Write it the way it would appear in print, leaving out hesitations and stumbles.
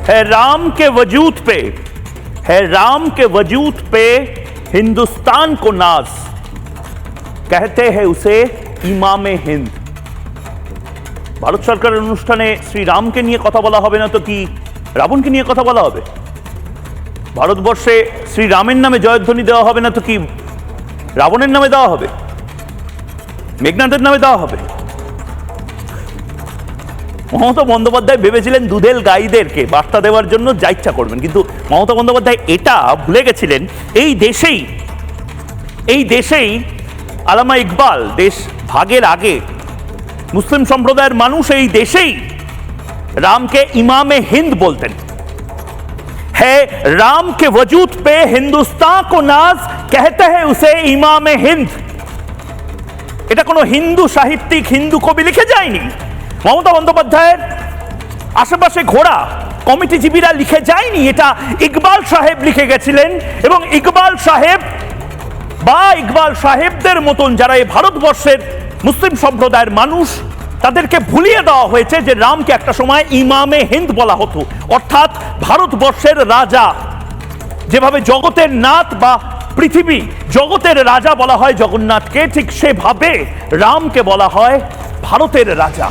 है राम के वजूद पे, है राम के वजूद पे हिंदुस्तान को नाज, कहते हैं उसे ইমামে হিন্দ। ভারত সরকারের অনুষ্ঠানে শ্রীরামকে নিয়ে কথা বলা হবে না তো কি রাবণকে নিয়ে কথা বলা হবে? ভারতবর্ষে শ্রীরামের নামে জয়ধ্বনি দেওয়া হবে না তো কি রাবণের নামে দেওয়া হবে, মেঘনাথের নামে দেওয়া হবে? মমতা বন্দ্যোপাধ্যায় ভেবেছিলেন দুধেল গাইদেরকে বার্তা দেওয়ার জন্য যা ইচ্ছা করবেন, কিন্তু মমতা বন্দ্যোপাধ্যায় এটা ভুলে গেছিলেন এই দেশেই আল্লামা ইকবাল দেশ ভাগের আগে মুসলিম সম্প্রদায়ের মানুষ এই দেশেই রামকে ইমামে হিন্দ বলতেন। है राम के वजूद पे हिंदुस्तान को नाज, कहते हैं उसे इमामे हिंद। এটা কোনো হিন্দু সাহিত্যিক হিন্দু কবি লিখে যায়নি, মমতা বন্দ্যোপাধ্যায়ের আশেপাশে ঘোরা কমিটিজীবীরা লিখে যায়নি, এটা ইকবাল সাহেব লিখে গেছিলেন। এবং ইকবাল সাহেব বা ইকবাল সাহেবদের মতন যারা এই ভারতবর্ষের মুসলিম সম্প্রদায়ের মানুষ, তাদেরকে ভুলিয়ে দেওয়া হয়েছে যে রামকে একটা সময় ইমামে হিন্দ বলা হতো, অর্থাৎ ভারতবর্ষের রাজা। যেভাবে জগতের নাথ বা পৃথিবী জগতের রাজা বলা হয় জগন্নাথকে, ঠিক সেভাবে রামকে বলা হয় ভারতের রাজা।